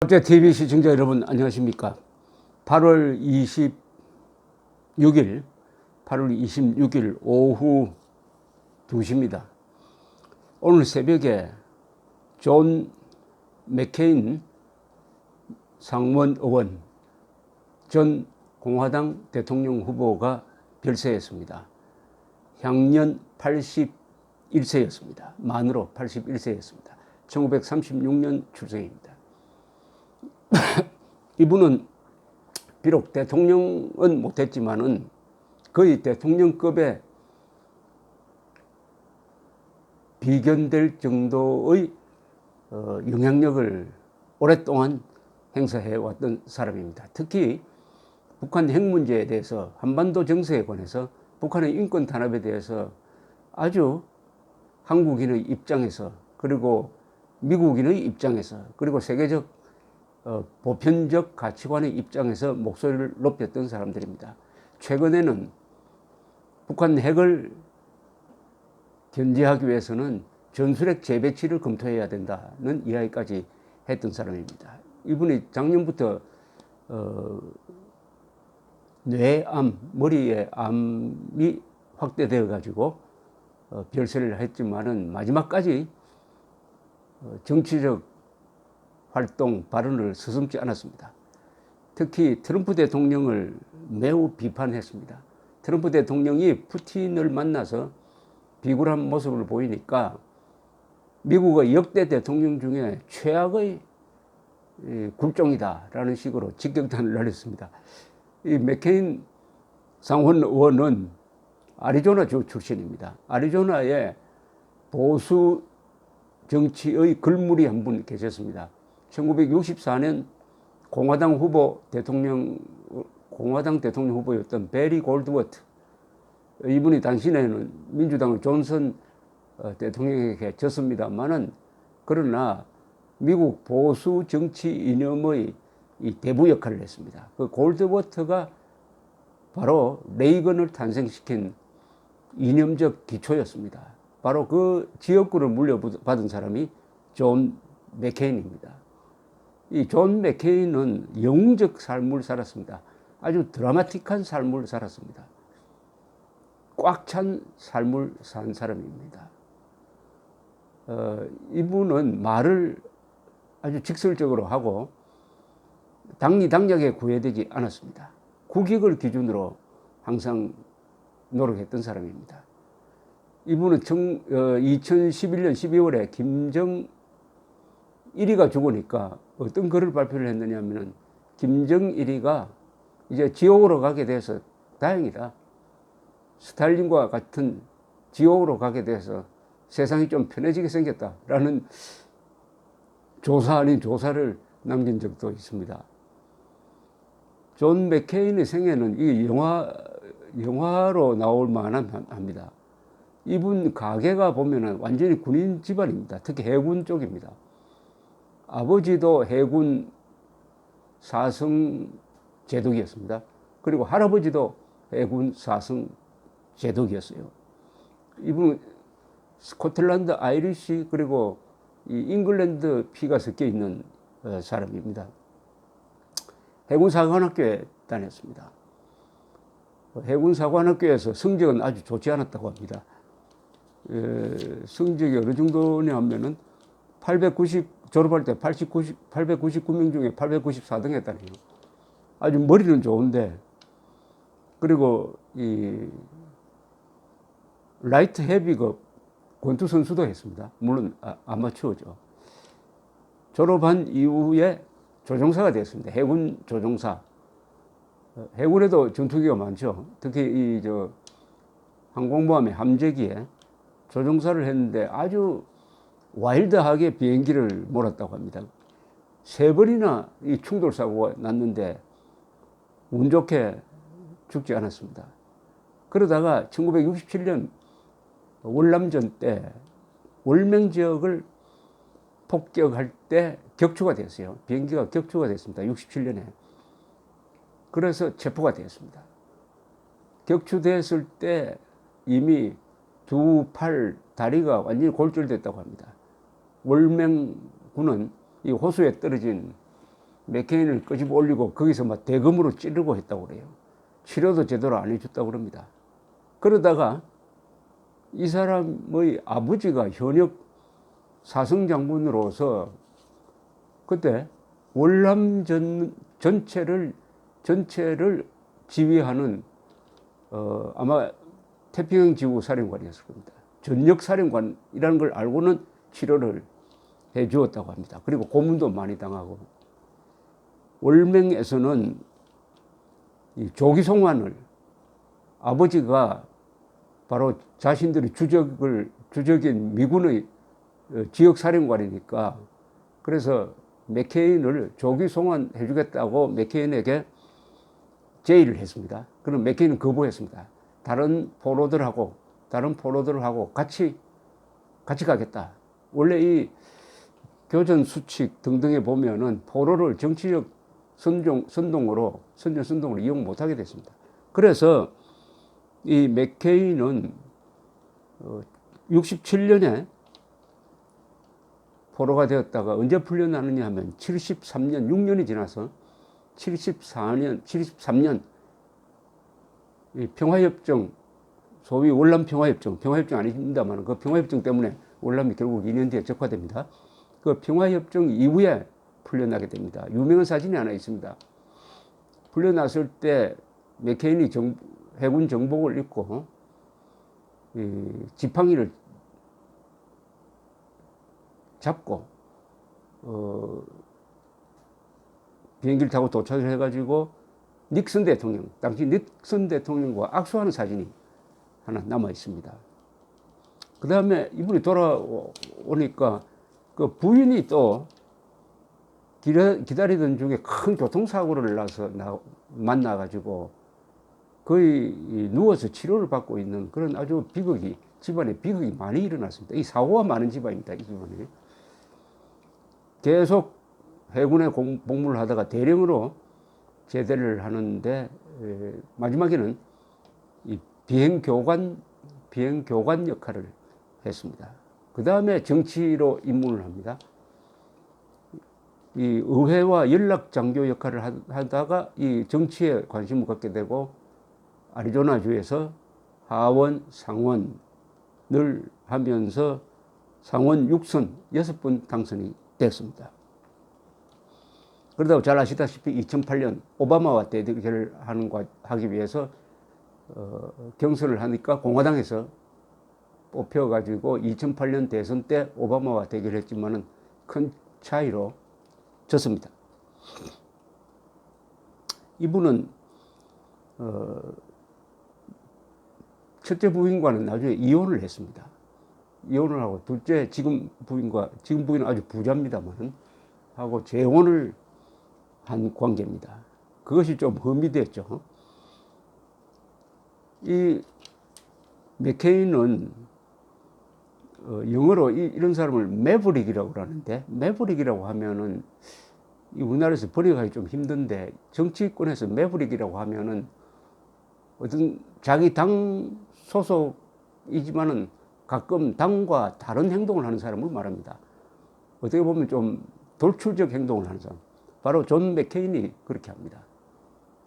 국제 TV 시청자 여러분 안녕하십니까? 8월 26일 오후 2시입니다. 오늘 새벽에 존 맥케인 상원 의원 전 공화당 대통령 후보가 별세했습니다. 향년 81세였습니다. 만으로 81세였습니다. 1936년 출생입니다. 이분은 비록 대통령은 못했지만은 거의 대통령급에 비견될 정도의 영향력을 오랫동안 행사해 왔던 사람입니다. 특히 북한 핵 문제에 대해서, 한반도 정세에 관해서, 북한의 인권 탄압에 대해서 아주 한국인의 입장에서, 그리고 미국인의 입장에서, 그리고 세계적 보편적 가치관의 입장에서 목소리를 높였던 사람들입니다. 최근에는 북한 핵을 견제하기 위해서는 전술핵 재배치를 검토해야 된다는 이야기까지 했던 사람입니다. 이분이 작년부터 뇌암, 머리에 암이 확대되어 가지고 별세를 했지만은 마지막까지 정치적 활동, 발언을 서슴지 않았습니다. 특히 트럼프 대통령을 매우 비판했습니다. 트럼프 대통령이 푸틴을 만나서 비굴한 모습을 보이니까 미국의 역대 대통령 중에 최악의 굴종이다라는 식으로 직격탄을 날렸습니다. 이 맥케인 상원 의원은 애리조나주 출신입니다. 애리조나에 보수 정치의 글물이 한 분 계셨습니다. 1964년 공화당 대통령 후보였던 베리 골드워트. 이분이 당시에는 민주당의 존슨 대통령에게 졌습니다만은, 그러나 미국 보수 정치 이념의 이 대부 역할을 했습니다. 그 골드워트가 바로 레이건을 탄생시킨 이념적 기초였습니다. 바로 그 지역구를 물려받은 사람이 존 맥케인입니다. 이 존 맥케인은 영웅적 삶을 살았습니다. 아주 드라마틱한 삶을 살았습니다. 꽉 찬 삶을 산 사람입니다. 이분은 말을 아주 직설적으로 하고 당리당략에 구애되지 않았습니다. 국익을 기준으로 항상 노력했던 사람입니다. 이분은 2011년 12월에 김정일이가 죽으니까 어떤 글을 발표를 했느냐 하면은, 김정일이가 이제 지옥으로 가게 돼서 다행이다. 스탈린과 같은 지옥으로 가게 돼서 세상이 좀 편해지게 생겼다라는 조사 아닌 조사를 남긴 적도 있습니다. 존 맥케인의 생애는 이 영화로 나올 만합니다. 이분 가게가 보면은 완전히 군인 집안입니다. 특히 해군 쪽입니다. 아버지도 해군 사성 제독이었습니다. 그리고 할아버지도 해군 사성 제독이었어요. 이분은 스코틀랜드 아이리시 그리고 이 잉글랜드 피가 섞여 있는 사람입니다. 해군사관학교에 다녔습니다. 해군사관학교에서 성적은 아주 좋지 않았다고 합니다. 성적이 어느 정도냐 하면은 졸업할 때 899명 중에 894등 했다네요. 아주 머리는 좋은데, 그리고 이 라이트 헤비급 권투 선수도 했습니다. 물론 아마추어죠. 졸업한 이후에 조종사가 됐습니다. 해군 조종사. 해군에도 전투기가 많죠. 특히 항공모함의 함재기에 조종사를 했는데 아주 와일드하게 비행기를 몰았다고 합니다. 3번이나 이 충돌 사고가 났는데 운 좋게 죽지 않았습니다. 그러다가 1967년 월남전 때 월명 지역을 폭격할 때 격추가 됐어요. 비행기가 격추가 됐습니다. 67년에. 그래서 체포가 되었습니다. 격추됐을 때 이미 두 팔, 다리가 완전히 골절됐다고 합니다. 월맹군은 이 호수에 떨어진 맥케인을 끄집어 올리고 거기서 막 대금으로 찌르고 했다고 그래요. 치료도 제대로 안 해줬다고 그럽니다. 그러다가 이 사람의 아버지가 현역 사성장군으로서 그때 월남 전체를 지휘하는 아마 태평양 지구 사령관이었을 겁니다. 전역 사령관이라는 걸 알고는 치료를 해 주었다고 합니다. 그리고 고문도 많이 당하고 월맹에서는 이 조기송환을 아버지가 바로 자신들이 주적인 미군의 지역 사령관이니까 그래서 맥케인을 조기송환 해주겠다고 맥케인에게 제의를 했습니다. 그럼 맥케인은 거부했습니다. 다른 포로들하고 같이 가겠다. 원래 이 교전 수칙 등등에 보면은 포로를 정치적 선동으로 이용 못하게 됐습니다. 그래서 이 맥케인은 67년에 포로가 되었다가 언제 풀려나느냐 하면 73년, 6년이 지나서 73년 이 평화협정, 소위 월남 평화협정 아닙니다만 그 평화협정 때문에 월남이 결국 2년 뒤에 적화됩니다. 그 평화협정 이후에 풀려나게 됩니다. 유명한 사진이 하나 있습니다. 풀려났을 때 맥케인이 해군 정복을 입고 지팡이를 잡고 비행기를 타고 도착을 해가지고 당시 닉슨 대통령과 악수하는 사진이 하나 남아 있습니다. 그 다음에 이분이 돌아오니까 그 부인이 또 기다리던 중에 큰 교통사고를 나서 만나가지고 거의 누워서 치료를 받고 있는 그런 아주 집안에 비극이 많이 일어났습니다. 이 사고가 많은 집안입니다. 이 집안이. 계속 해군에 복무를 하다가 대령으로 제대를 하는데 마지막에는 이 비행교관 역할을 했습니다. 그 다음에 정치로 입문을 합니다. 이 의회와 연락장교 역할을 하다가 이 정치에 관심을 갖게 되고 아리조나주에서 하원, 상원을 하면서 상원 6선 6번 당선이 됐습니다. 그러다 잘 아시다시피 2008년 오바마와 대결을 하기 위해서 경선을 하니까 공화당에서 뽑혀가지고 2008년 대선 때 오바마와 대결했지만은 큰 차이로 졌습니다. 이분은 첫째 부인과는 나중에 이혼을 했습니다. 이혼을 하고 둘째 지금 부인은 아주 부자입니다만 하고 재혼을 한 관계입니다. 그것이 좀 흠이됐죠. 이 맥케인은 영어로 이런 사람을 매브릭이라고 하는데, 매브릭이라고 하면은 우리나라에서 번역하기 좀 힘든데, 정치권에서 매브릭이라고 하면은 어떤 자기 당 소속이지만은 가끔 당과 다른 행동을 하는 사람을 말합니다. 어떻게 보면 좀 돌출적 행동을 하는 사람. 바로 존 맥케인이 그렇게 합니다.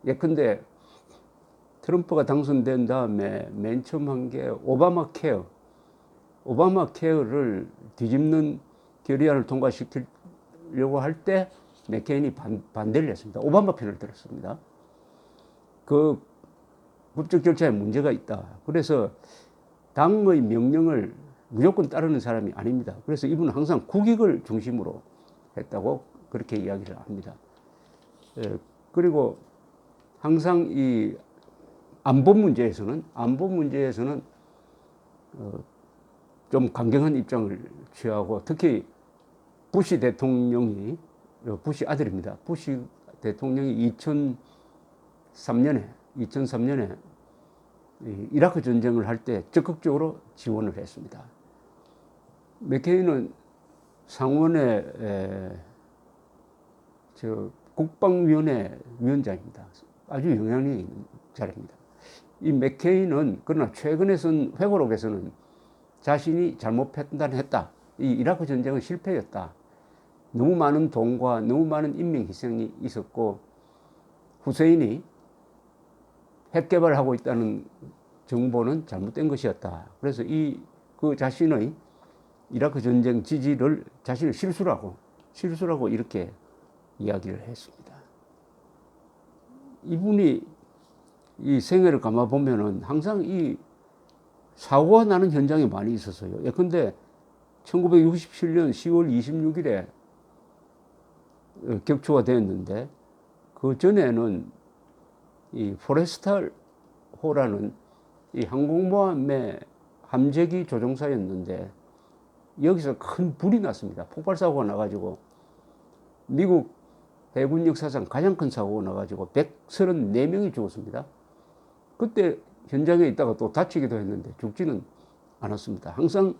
예컨대 트럼프가 당선된 다음에 맨 처음 한 게 오바마 케어를 뒤집는 결의안을 통과시키려고 할 때 맥케인이 반대를 했습니다. 오바마 편을 들었습니다. 그 법적 절차에 문제가 있다. 그래서 당의 명령을 무조건 따르는 사람이 아닙니다. 그래서 이분은 항상 국익을 중심으로 했다고 그렇게 이야기를 합니다. 그리고 항상 이 안보 문제에서는 좀 강경한 입장을 취하고, 특히 부시 아들입니다. 부시 대통령이 2003년에 이라크 전쟁을 할 때 적극적으로 지원을 했습니다. 맥케인은 상원의 국방위원회 위원장입니다. 아주 영향력이 있는 자리입니다. 이 맥케인은 그러나 최근에 쓴 회고록에서는 자신이 잘못 판단했다. 이 이라크 전쟁은 실패였다. 너무 많은 돈과 너무 많은 인명 희생이 있었고 후세인이 핵 개발하고 있다는 정보는 잘못된 것이었다. 그래서 그 자신의 이라크 전쟁 지지를 자신의 실수라고 이렇게 이야기를 했습니다. 이분이 이 생애를 감아 보면은 항상 이 사고가 나는 현장에 많이 있었어요. 예컨대 1967년 10월 26일에 격추가 되었는데 그 전에는 이 포레스탈호라는 이 항공모함의 함재기 조종사였는데 여기서 큰 불이 났습니다. 폭발 사고가 나가지고 미국 해군 역사상 가장 큰 사고가 나가지고 134명이 죽었습니다. 그때 현장에 있다가 또 다치기도 했는데 죽지는 않았습니다. 항상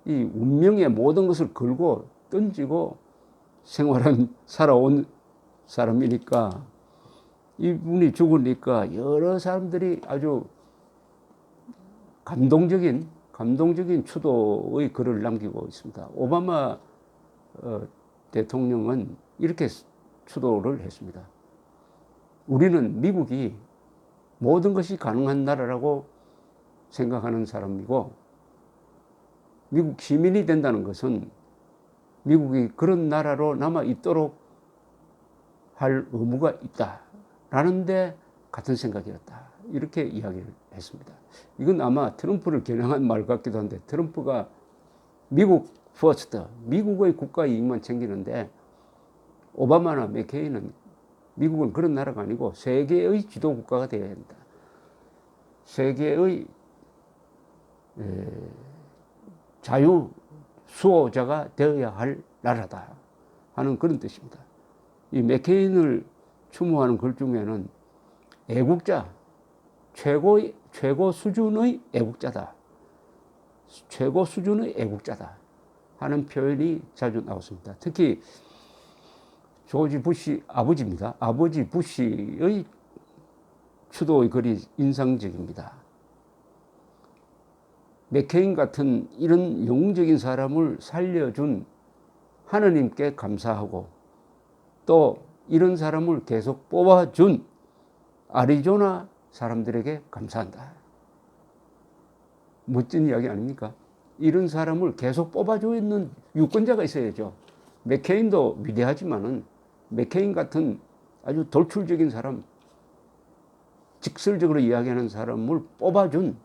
이 운명의 모든 것을 걸고 던지고 살아온 사람이니까 이분이 죽으니까 여러 사람들이 아주 감동적인 추도의 글을 남기고 있습니다. 오바마 대통령은 이렇게 추도를 했습니다. 우리는 미국이 모든 것이 가능한 나라라고 생각하는 사람이고 미국 시민이 된다는 것은 미국이 그런 나라로 남아 있도록 할 의무가 있다라는데 같은 생각이었다. 이렇게 이야기를 했습니다. 이건 아마 트럼프를 겨냥한 말 같기도 한데 트럼프가 미국 퍼스트, 미국의 국가 이익만 챙기는데 오바마나 맥케인은 미국은 그런 나라가 아니고 세계의 지도 국가가 되어야 한다. 세계의 자유 수호자가 되어야 할 나라다 하는 그런 뜻입니다. 이 맥케인을 추모하는 글 중에는 애국자, 최고 수준의 애국자다. 최고 수준의 애국자다 하는 표현이 자주 나왔습니다. 특히 조지 부시 아버지입니다. 아버지 부시의 추도의 글이 인상적입니다. 맥케인 같은 이런 영웅적인 사람을 살려준 하느님께 감사하고 또 이런 사람을 계속 뽑아준 아리조나 사람들에게 감사한다. 멋진 이야기 아닙니까? 이런 사람을 계속 뽑아주고 있는 유권자가 있어야죠. 맥케인도 위대하지만은 맥케인 같은 아주 돌출적인 사람, 직설적으로 이야기하는 사람을 뽑아준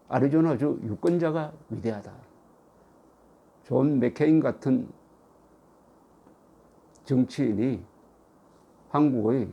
아리조나주 유권자가 위대하다. 존 맥케인 같은 정치인이 한국의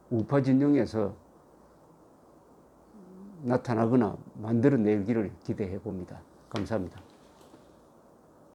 우파 진영에서 나타나거나 만들어내기를 기대해 봅니다. 감사합니다.